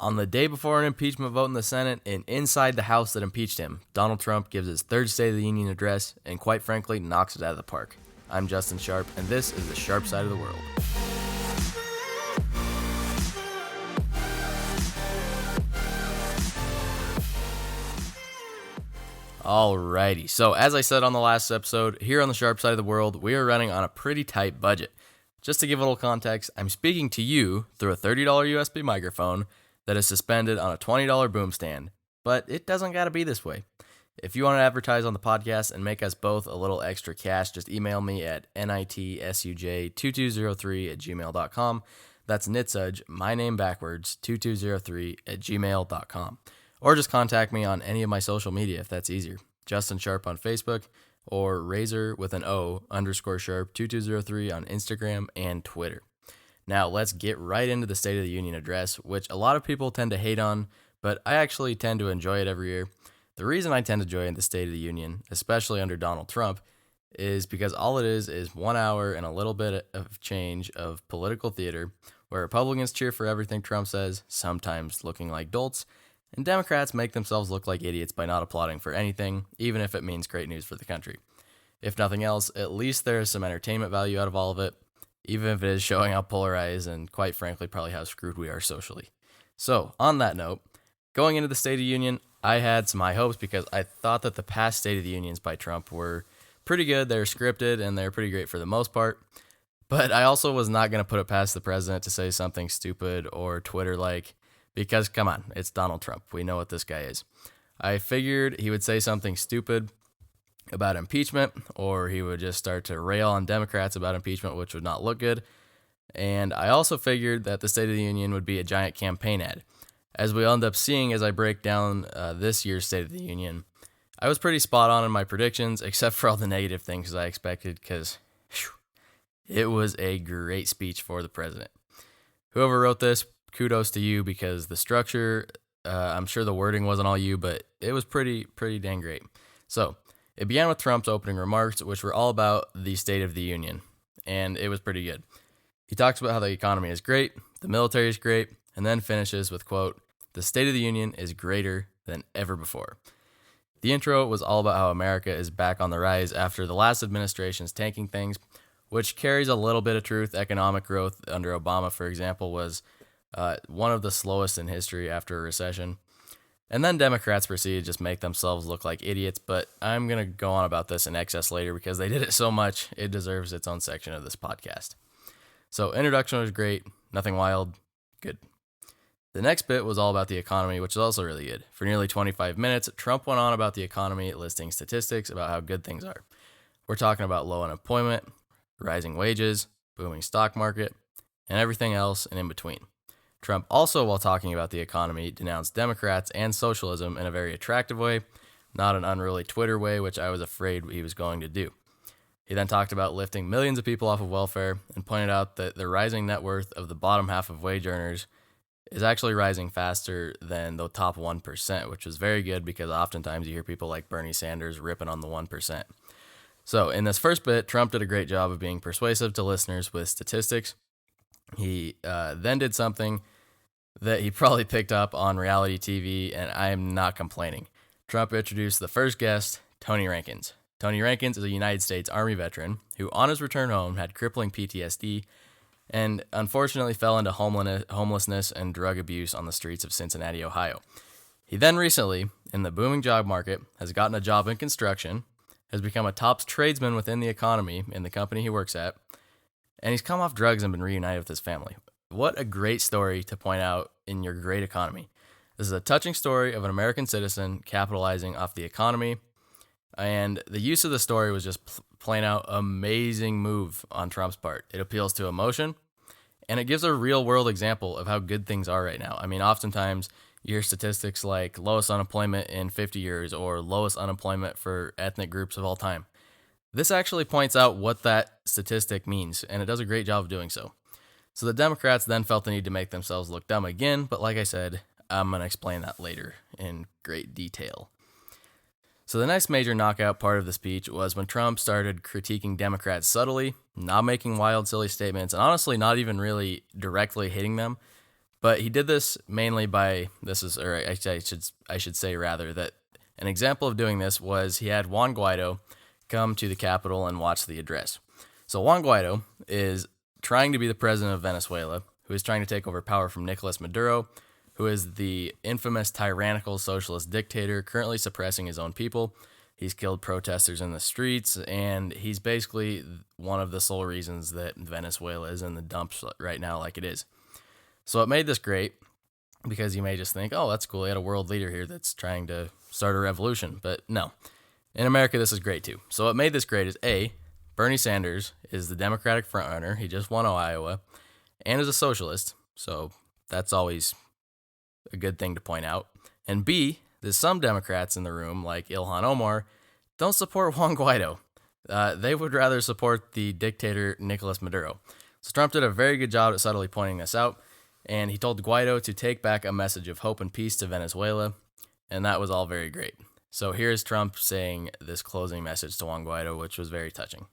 On the day before an impeachment vote in the Senate and inside the House that impeached him, Donald Trump gives his third State of the Union address and quite frankly knocks it out of the park. I'm Justin Sharp, and this is the Sharp Side of the World. Alrighty, so as I said on the last episode, here on the Sharp Side of the World, we are running on a pretty tight budget. Just to give a little context, I'm speaking to you through a $30 USB microphone that is suspended on a $20 boom stand, but it doesn't gotta be this way. If you want to advertise on the podcast and make us both a little extra cash, just email me at nitsuj2203@gmail.com. That's nitsuj, my name backwards, 2203@gmail.com. Or just contact me on any of my social media if that's easier. Justin Sharp on Facebook, or Razor with an O _Sharp 2203 on Instagram and Twitter. Now let's get right into the State of the Union address, which a lot of people tend to hate on, but I actually tend to enjoy it every year. The reason I tend to enjoy the State of the Union, especially under Donald Trump, is because all it is 1 hour and a little bit of change of political theater, where Republicans cheer for everything Trump says, sometimes looking like dolts, and Democrats make themselves look like idiots by not applauding for anything, even if it means great news for the country. If nothing else, at least there is some entertainment value out of all of it, even if it is showing how polarized and, quite frankly, probably how screwed we are socially. So, on that note, going into the State of the Union, I had some high hopes because I thought that the past State of the Unions by Trump were pretty good. They're scripted and they're pretty great for the most part. But I also was not going to put it past the president to say something stupid or Twitter-like because, come on, it's Donald Trump. We know what this guy is. I figured he would say something stupid about impeachment, or he would just start to rail on Democrats about impeachment, which would not look good. And I also figured that the State of the Union would be a giant campaign ad. As we end up seeing as I break down this year's State of the Union, I was pretty spot on in my predictions, except for all the negative things I expected, because it was a great speech for the president. Whoever wrote this, kudos to you, because the structure, I'm sure the wording wasn't all you, but it was pretty dang great. So, it began with Trump's opening remarks, which were all about the State of the Union, and it was pretty good. He talks about how the economy is great, the military is great, and then finishes with, quote, "The State of the Union is greater than ever before." The intro was all about how America is back on the rise after the last administration's tanking things, which carries a little bit of truth. Economic growth under Obama, for example, was one of the slowest in history after a recession. And then Democrats proceeded to just make themselves look like idiots, but I'm going to go on about this in excess later because they did it so much, it deserves its own section of this podcast. So, introduction was great, nothing wild, good. The next bit was all about the economy, which is also really good. For nearly 25 minutes, Trump went on about the economy, listing statistics about how good things are. We're talking about low unemployment, rising wages, booming stock market, and everything else and in between. Trump also, while talking about the economy, denounced Democrats and socialism in a very attractive way, not an unruly Twitter way, which I was afraid he was going to do. He then talked about lifting millions of people off of welfare and pointed out that the rising net worth of the bottom half of wage earners is actually rising faster than the top 1%, which was very good because oftentimes you hear people like Bernie Sanders ripping on the 1%. So in this first bit, Trump did a great job of being persuasive to listeners with statistics. He then did something that he probably picked up on reality TV, and I am not complaining. Trump introduced the first guest, Tony Rankins. Tony Rankins is a United States Army veteran who, on his return home, had crippling PTSD and unfortunately fell into homelessness and drug abuse on the streets of Cincinnati, Ohio. He then recently, in the booming job market, has gotten a job in construction, has become a top tradesman within the economy in the company he works at, and he's come off drugs and been reunited with his family. What a great story to point out in your great economy. This is a touching story of an American citizen capitalizing off the economy, and the use of the story was just plain out amazing move on Trump's part. It appeals to emotion, and it gives a real world example of how good things are right now. I mean, oftentimes you hear statistics like lowest unemployment in 50 years or lowest unemployment for ethnic groups of all time. This actually points out what that statistic means, and it does a great job of doing so. So the Democrats then felt the need to make themselves look dumb again, but like I said, I'm going to explain that later in great detail. So the next major knockout part of the speech was when Trump started critiquing Democrats subtly, not making wild, silly statements, and honestly not even really directly hitting them, But he did this mainly by I should say rather that an example of doing this was he had Juan Guaido come to the Capitol and watch the address. So Juan Guaido is trying to be the president of Venezuela, who is trying to take over power from Nicolas Maduro, who is the infamous tyrannical socialist dictator currently suppressing his own people. He's killed protesters in the streets, and he's basically one of the sole reasons that Venezuela is in the dumps right now like it is. So it made this great because you may just think, oh, that's cool. He had a world leader here that's trying to start a revolution. But no, in America, this is great too. So what made this great is A, Bernie Sanders is the Democratic frontrunner. He just won Iowa and is a socialist. So that's always a good thing to point out. And B, there's some Democrats in the room, like Ilhan Omar, don't support Juan Guaido. They would rather support the dictator Nicolas Maduro. So Trump did a very good job at subtly pointing this out, and he told Guaido to take back a message of hope and peace to Venezuela, and that was all very great. So here's Trump saying this closing message to Juan Guaido, which was very touching.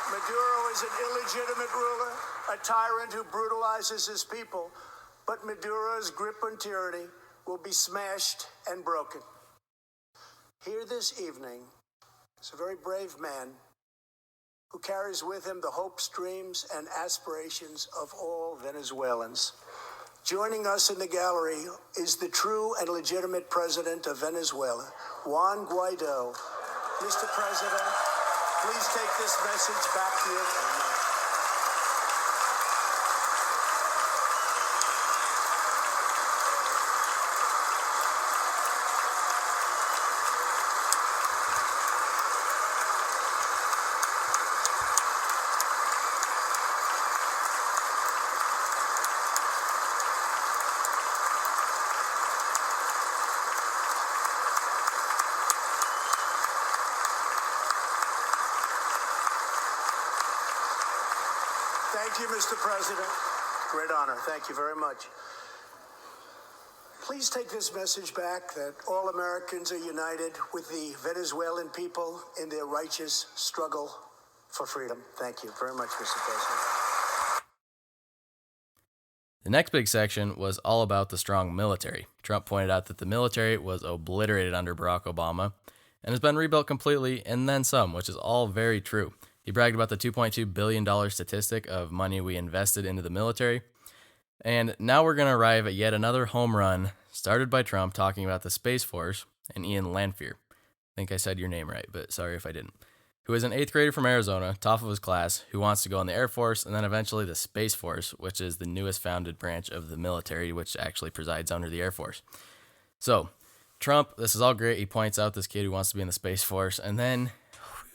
Maduro is an illegitimate ruler, a tyrant who brutalizes his people, but Maduro's grip on tyranny will be smashed and broken. Here this evening is a very brave man who carries with him the hopes, dreams, and aspirations of all Venezuelans. Joining us in the gallery is the true and legitimate president of Venezuela, Juan Guaido. Mr. President, please take this message back to you. Thank you, Mr. President. Great honor. Thank you very much. Please take this message back that all Americans are united with the Venezuelan people in their righteous struggle for freedom. Thank you very much, Mr. President. The next big section was all about the strong military. Trump pointed out that the military was obliterated under Barack Obama and has been rebuilt completely and then some, which is all very true. He bragged about the $2.2 billion statistic of money we invested into the military. And now we're going to arrive at yet another home run started by Trump talking about the Space Force and Ian Lanphier. I think I said your name right, but sorry if I didn't. Who is an 8th grader from Arizona, top of his class, who wants to go in the Air Force and then eventually the Space Force, which is the newest founded branch of the military, which actually presides under the Air Force. So, Trump, this is all great. He points out this kid who wants to be in the Space Force, and then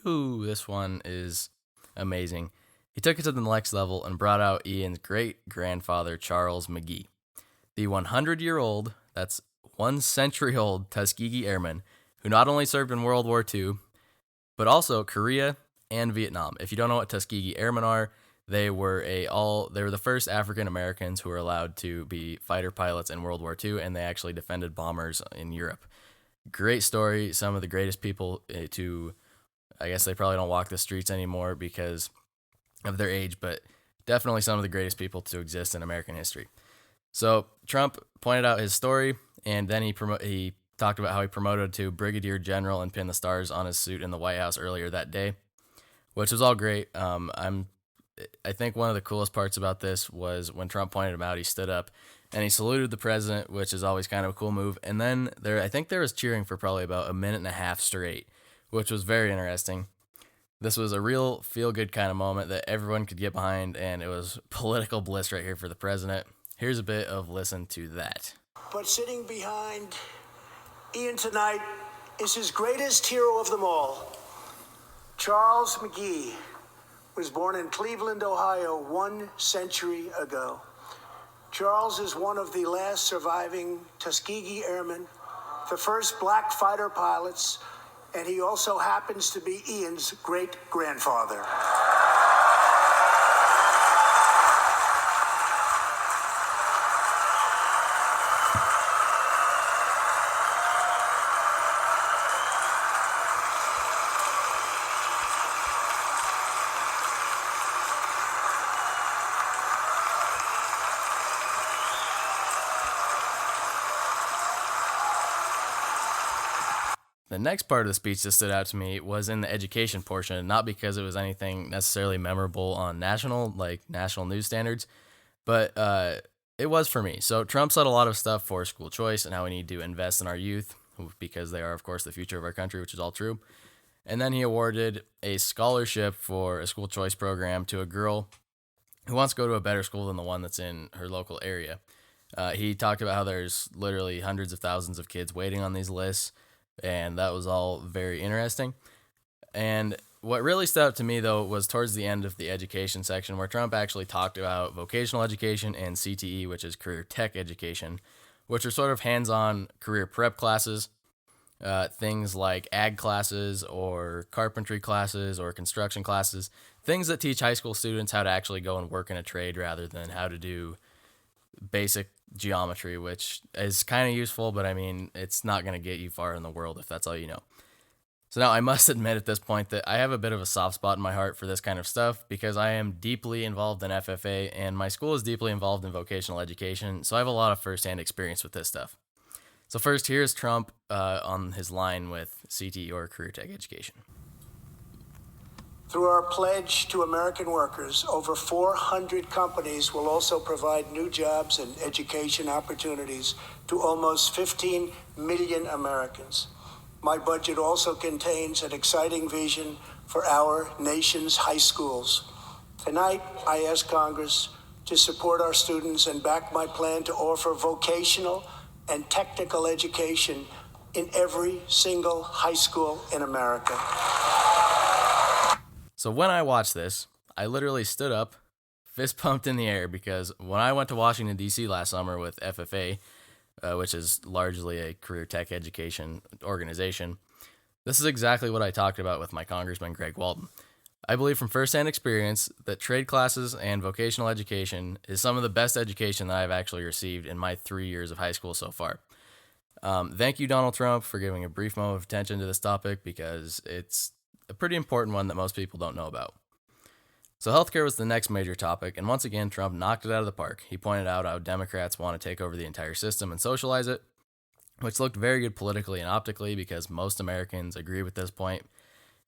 this one is amazing. He took it to the next level and brought out Ian's great-grandfather, Charles McGee, the 100-year-old, that's 1 century-old Tuskegee Airman, who not only served in World War II, but also Korea and Vietnam. If you don't know what Tuskegee Airmen are, they were the first African Americans who were allowed to be fighter pilots in World War II, and they actually defended bombers in Europe. Great story. Some of the greatest people I guess they probably don't walk the streets anymore because of their age, but definitely some of the greatest people to exist in American history. So Trump pointed out his story, and then he talked about how he promoted to brigadier general and pinned the stars on his suit in the White House earlier that day, which was all great. I think one of the coolest parts about this was when Trump pointed him out, he stood up and he saluted the president, which is always kind of a cool move. And then I think there was cheering for probably about a minute and a half straight, which was very interesting. This was a real feel-good kind of moment that everyone could get behind, and it was political bliss right here for the president. Here's a bit of listen to that. But sitting behind Ian tonight is his greatest hero of them all. Charles McGee was born in Cleveland, Ohio, 1 century ago. Charles is one of the last surviving Tuskegee Airmen, the first black fighter pilots, and he also happens to be Ian's great-grandfather. the next part of the speech that stood out to me was in the education portion, not because it was anything necessarily memorable on national news standards, but it was for me. So Trump said a lot of stuff for school choice and how we need to invest in our youth because they are, of course, the future of our country, which is all true. And then he awarded a scholarship for a school choice program to a girl who wants to go to a better school than the one that's in her local area. He talked about how there's literally hundreds of thousands of kids waiting on these lists, and that was all very interesting. And what really stood out to me, though, was towards the end of the education section where Trump actually talked about vocational education and CTE, which is career tech education, which are sort of hands-on career prep classes, things like ag classes or carpentry classes or construction classes, things that teach high school students how to actually go and work in a trade rather than how to do basic geometry, which is kind of useful, but I mean, it's not going to get you far in the world if that's all you know. So now I must admit at this point that I have a bit of a soft spot in my heart for this kind of stuff because I am deeply involved in FFA and my school is deeply involved in vocational education, so I have a lot of firsthand experience with this stuff. So first, here's Trump on his line with CTE or career tech education. Through our pledge to American workers, over 400 companies will also provide new jobs and education opportunities to almost 15 million Americans. My budget also contains an exciting vision for our nation's high schools. Tonight, I ask Congress to support our students and back my plan to offer vocational and technical education in every single high school in America. So when I watched this, I literally stood up, fist pumped in the air, because when I went to Washington, D.C. last summer with FFA, which is largely a career tech education organization, this is exactly what I talked about with my Congressman Greg Walton. I believe from firsthand experience that trade classes and vocational education is some of the best education that I've actually received in my 3 years of high school so far. Thank you, Donald Trump, for giving a brief moment of attention to this topic because it's a pretty important one that most people don't know about. So healthcare was the next major topic, and once again, Trump knocked it out of the park. He pointed out how Democrats want to take over the entire system and socialize it, which looked very good politically and optically because most Americans agree with this point.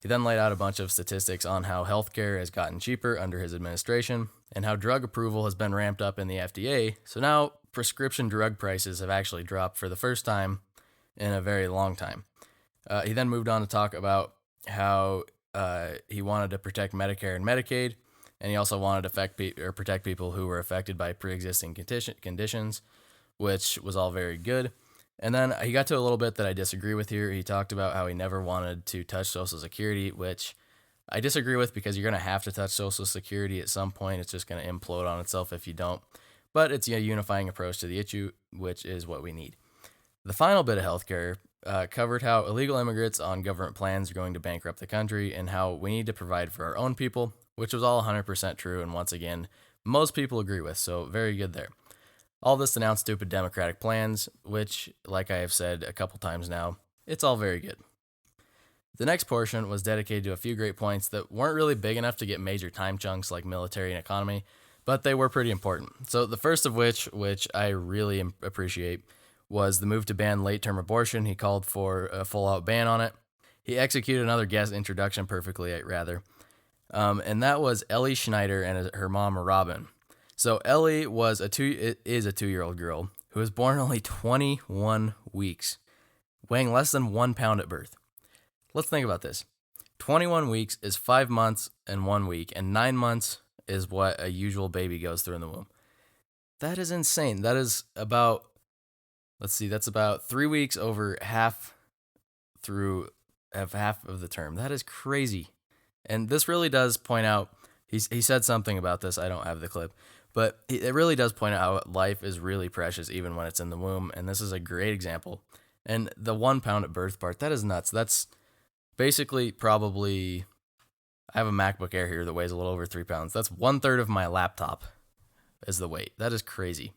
He then laid out a bunch of statistics on how healthcare has gotten cheaper under his administration and how drug approval has been ramped up in the FDA, so now prescription drug prices have actually dropped for the first time in a very long time. He then moved on to talk about how he wanted to protect Medicare and Medicaid, and he also wanted to protect people who were affected by pre-existing conditions, which was all very good. And then he got to a little bit that I disagree with here. He talked about how he never wanted to touch Social Security, which I disagree with because you're going to have to touch Social Security at some point. It's just going to implode on itself if you don't. But it's a unifying approach to the issue, which is what we need. The final bit of healthcare covered how illegal immigrants on government plans are going to bankrupt the country and how we need to provide for our own people, which was all 100% true. And once again, most people agree with, so very good there. All this announced stupid Democratic plans, which, like I have said a couple times now, it's all very good. The next portion was dedicated to a few great points that weren't really big enough to get major time chunks like military and economy, but they were pretty important. So the first of which I really appreciate, was the move to ban late-term abortion. He called for a full-out ban on it. He executed another guest introduction perfectly, rather. And that was Ellie Schneider and her mom, Robin. So Ellie is a 2-year-old girl who was born only 21 weeks, weighing less than 1 pound at birth. Let's think about this. 21 weeks is 5 months and 1 week, and 9 months is what a usual baby goes through in the womb. That is insane. That is about, that's about 3 weeks over half of the term. That is crazy. And this really does point out, he said something about this, I don't have the clip, but it really does point out how life is really precious even when it's in the womb, and this is a great example. And the 1 pound at birth part, that is nuts. That's basically probably, I have a MacBook Air here that weighs a little over 3 pounds. That's 1/3 of my laptop is the weight. That is crazy.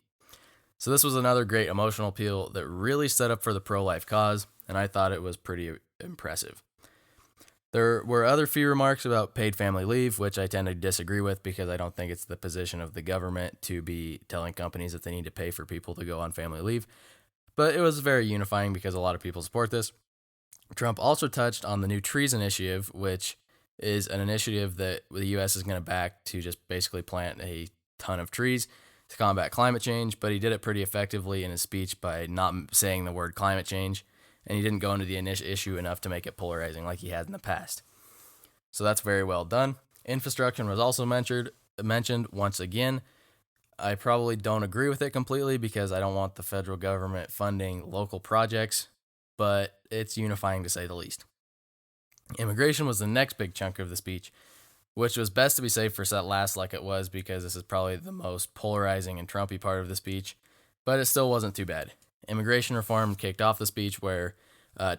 So this was another great emotional appeal that really set up for the pro-life cause, and I thought it was pretty impressive. There were other few remarks about paid family leave, which I tend to disagree with because I don't think it's the position of the government to be telling companies that they need to pay for people to go on family leave. But it was very unifying because a lot of people support this. Trump also touched on the new trees initiative, which is an initiative that the U.S. is going to back to just basically plant a ton of trees to combat climate change, but he did it pretty effectively in his speech by not saying the word climate change, and he didn't go into the issue enough to make it polarizing like he had in the past. So that's very well done. Infrastructure was also mentioned once again. I probably don't agree with it completely because I don't want the federal government funding local projects, but it's unifying to say the least. Immigration was the next big chunk of the speech, which was best to be saved for last like it was because this is probably the most polarizing and Trumpy part of the speech, but it still wasn't too bad. Immigration reform kicked off the speech where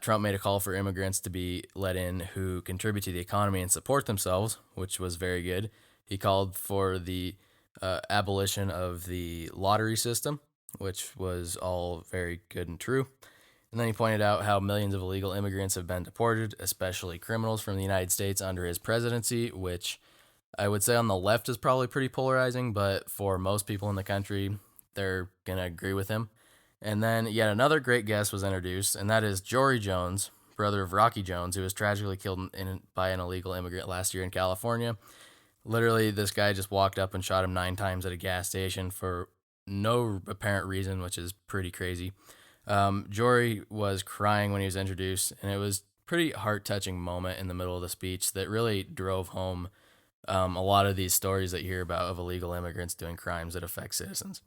Trump made a call for immigrants to be let in who contribute to the economy and support themselves, which was very good. He called for the abolition of the lottery system, which was all very good and true. And then he pointed out how millions of illegal immigrants have been deported, especially criminals from the United States under his presidency, which I would say on the left is probably pretty polarizing, but for most people in the country, they're going to agree with him. And then yet another great guest was introduced, and that is Jory Jones, brother of Rocky Jones, who was tragically killed by an illegal immigrant last year in California. Literally, this guy just walked up and shot him 9 times at a gas station for no apparent reason, which is pretty crazy. Jory was crying when he was introduced, and it was a pretty heart-touching moment in the middle of the speech that really drove home a lot of these stories that you hear about of illegal immigrants doing crimes that affect citizens.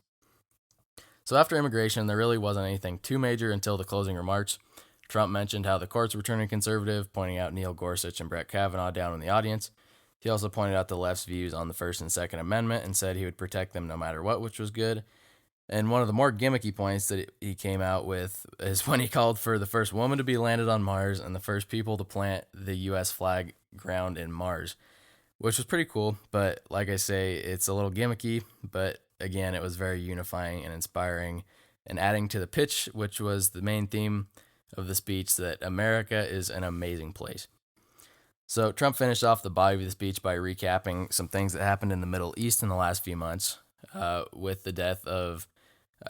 So after immigration, there really wasn't anything too major until the closing remarks. Trump mentioned how the courts were turning conservative, pointing out Neil Gorsuch and Brett Kavanaugh down in the audience. He also pointed out the left's views on the First and Second Amendment and said he would protect them no matter what, which was good. And one of the more gimmicky points that he came out with is when he called for the first woman to be landed on Mars and the first people to plant the U.S. flag ground in Mars, which was pretty cool. But like I say, it's a little gimmicky, but again, it was very unifying and inspiring and adding to the pitch, which was the main theme of the speech, that America is an amazing place. So Trump finished off the body of the speech by recapping some things that happened in the Middle East in the last few months, with the death of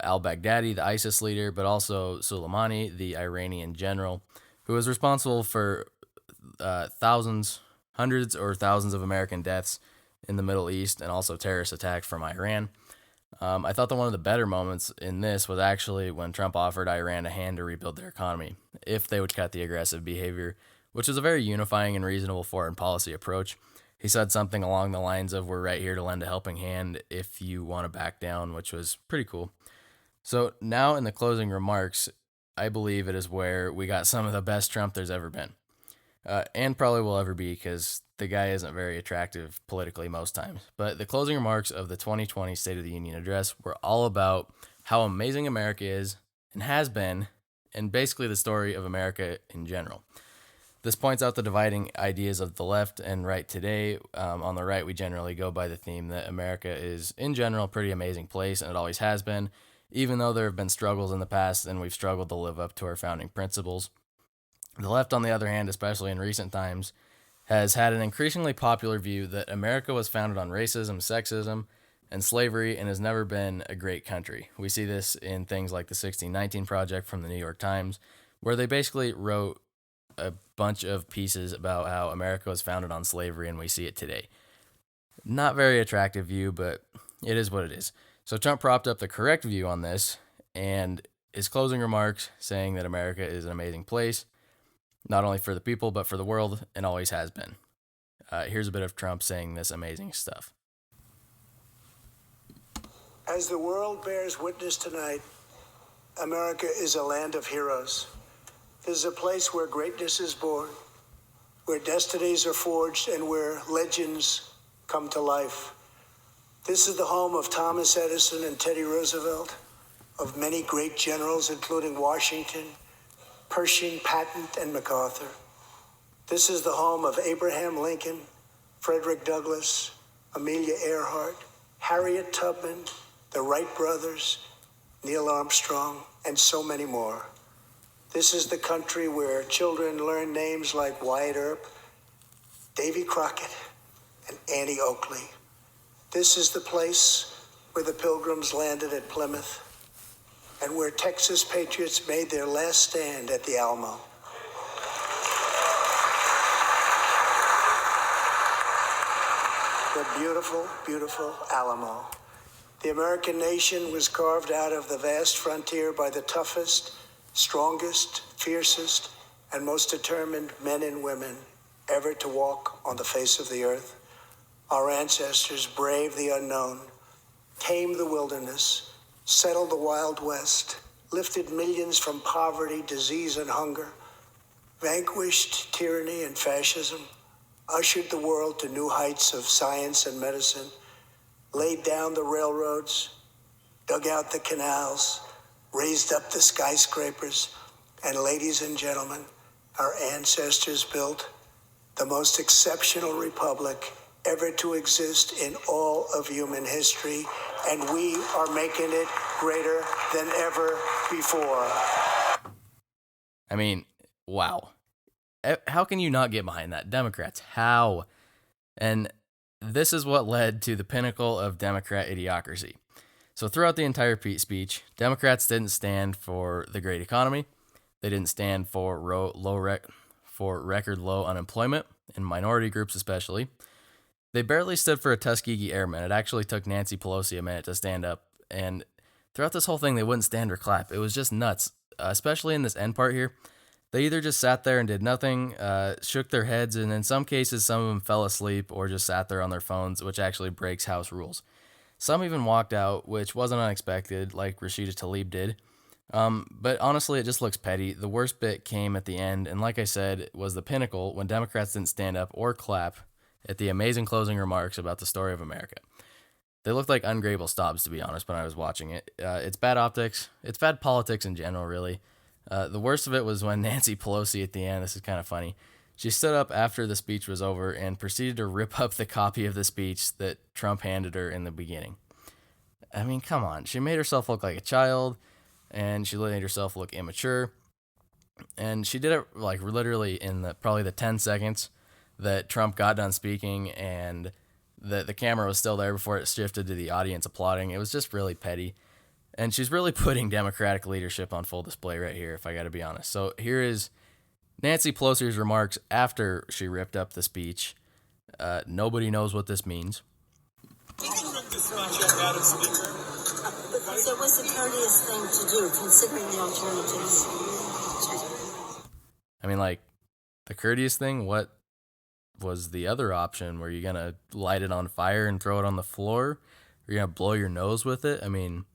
al-Baghdadi, the ISIS leader, but also Soleimani, the Iranian general, who was responsible for hundreds or thousands of American deaths in the Middle East and also terrorist attacks from Iran. I thought that one of the better moments in this was actually when Trump offered Iran a hand to rebuild their economy if they would cut the aggressive behavior, which is a very unifying and reasonable foreign policy approach. He said something along the lines of, "We're right here to lend a helping hand if you want to back down," which was pretty cool. So now in the closing remarks, I believe it is where we got some of the best Trump there's ever been. And probably will ever be, because the guy isn't very attractive politically most times. But the closing remarks of the 2020 State of the Union address were all about how amazing America is and has been, and basically the story of America in general. This points out the dividing ideas of the left and right today. On the right, we generally go by the theme that America is, in general, a pretty amazing place, and it always has been, even though there have been struggles in the past and we've struggled to live up to our founding principles. The left, on the other hand, especially in recent times, has had an increasingly popular view that America was founded on racism, sexism, and slavery and has never been a great country. We see this in things like the 1619 Project from the New York Times, where they basically wrote a bunch of pieces about how America was founded on slavery and we see it today. Not very attractive view, but it is what it is. So Trump propped up the correct view on this, and his closing remarks saying that America is an amazing place, not only for the people, but for the world, and always has been. Here's a bit of Trump saying this amazing stuff. As the world bears witness tonight, America is a land of heroes. This is a place where greatness is born, where destinies are forged, and where legends come to life. This is the home of Thomas Edison and Teddy Roosevelt, of many great generals, including Washington, Pershing, Patton, and MacArthur. This is the home of Abraham Lincoln, Frederick Douglass, Amelia Earhart, Harriet Tubman, the Wright brothers, Neil Armstrong, and so many more. This is the country where children learn names like Wyatt Earp, Davy Crockett, and Annie Oakley. This is the place where the Pilgrims landed at Plymouth and where Texas patriots made their last stand at the Alamo. beautiful, beautiful Alamo. The American nation was carved out of the vast frontier by the toughest, strongest, fiercest, and most determined men and women ever to walk on the face of the earth. Our ancestors braved the unknown, tamed the wilderness, settled the Wild West, lifted millions from poverty, disease, and hunger, vanquished tyranny and fascism, ushered the world to new heights of science and medicine, laid down the railroads, dug out the canals, raised up the skyscrapers, and ladies and gentlemen, our ancestors built the most exceptional republic ever to exist in all of human history, and we are making it greater than ever before. I mean, wow. How can you not get behind that? Democrats, how? And this is what led to the pinnacle of Democrat idiocracy. So throughout the entire speech, Democrats didn't stand for the great economy. They didn't stand for record low unemployment, in minority groups especially. They barely stood for a Tuskegee Airman. It actually took Nancy Pelosi a minute to stand up. And throughout this whole thing, they wouldn't stand or clap. It was just nuts, especially in this end part here. They either just sat there and did nothing, shook their heads, and in some cases, some of them fell asleep or just sat there on their phones, which actually breaks House rules. Some even walked out, which wasn't unexpected, like Rashida Tlaib did. But honestly, it just looks petty. The worst bit came at the end, and like I said, it was the pinnacle when Democrats didn't stand up or clap at the amazing closing remarks about the story of America. They looked like ungradable stobs, to be honest, when I was watching it. It's bad optics. It's bad politics in general, really. The worst of it was when Nancy Pelosi at the end, this is kind of funny, she stood up after the speech was over and proceeded to rip up the copy of the speech that Trump handed her in the beginning. I mean, come on. She made herself look like a child, and she made herself look immature. And she did it like literally in probably the 10 seconds that Trump got done speaking, and the camera was still there before it shifted to the audience applauding. It was just really petty. And she's really putting Democratic leadership on full display right here, if I got to be honest. So here is Nancy Pelosi's remarks after she ripped up the speech. Nobody knows what this means. Did you rip this speech up, Madam Speaker? Because it was the courteous thing to do, considering the alternatives. I mean, like, the courteous thing? What was the other option? Were you going to light it on fire and throw it on the floor? Are you going to blow your nose with it? I mean,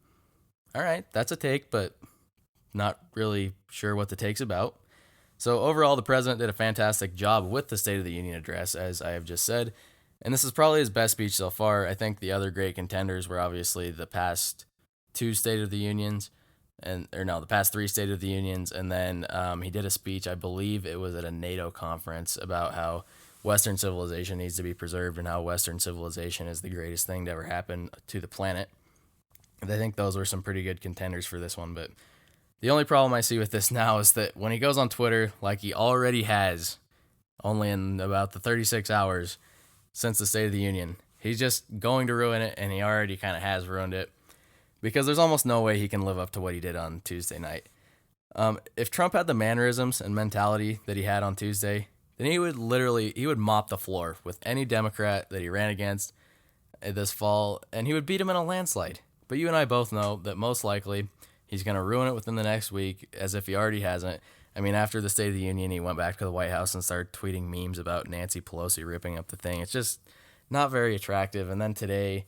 all right, that's a take, but not really sure what the take's about. So overall, the president did a fantastic job with the State of the Union address, as I have just said. And this is probably his best speech so far. I think the other great contenders were obviously the past two State of the Unions, the past three State of the Unions. And then he did a speech, I believe it was at a NATO conference, about how Western civilization needs to be preserved and how Western civilization is the greatest thing to ever happen to the planet. I think those were some pretty good contenders for this one, but the only problem I see with this now is that when he goes on Twitter, like he already has, only in about the 36 hours since the State of the Union, he's just going to ruin it, and he already kind of has ruined it, because there's almost no way he can live up to what he did on Tuesday night. If Trump had the mannerisms and mentality that he had on Tuesday, then he would mop the floor with any Democrat that he ran against this fall, and he would beat him in a landslide. But you and I both know that most likely he's going to ruin it within the next week, as if he already hasn't. I mean, after the State of the Union, he went back to the White House and started tweeting memes about Nancy Pelosi ripping up the thing. It's just not very attractive. And then today,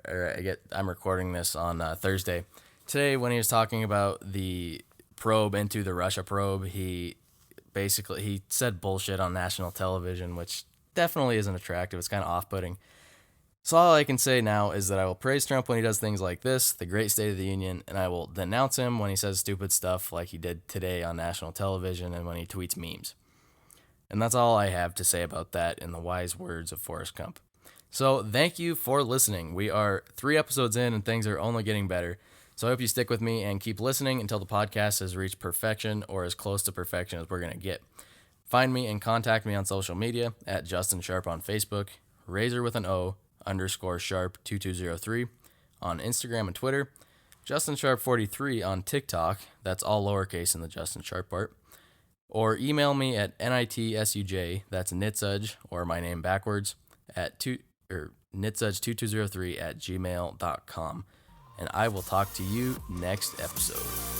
I'm recording this on Thursday. Today, when he was talking about the probe into the Russia probe, he said bullshit on national television, which definitely isn't attractive. It's kind of off-putting. So all I can say now is that I will praise Trump when he does things like this, the great State of the Union, and I will denounce him when he says stupid stuff like he did today on national television and when he tweets memes. And that's all I have to say about that in the wise words of Forrest Gump. So thank you for listening. We are 3 episodes in and things are only getting better. So I hope you stick with me and keep listening until the podcast has reached perfection, or as close to perfection as we're going to get. Find me and contact me on social media at Justin Sharp on Facebook, Razor with an O, _Sharp 2203 on Instagram and Twitter, Justin Sharp 43 on TikTok, that's all lowercase in the Justin Sharp part, or email me at nitsuj, that's nitsuj, or my name backwards, at nitsuds2203 at gmail.com. And I will talk to you next episode.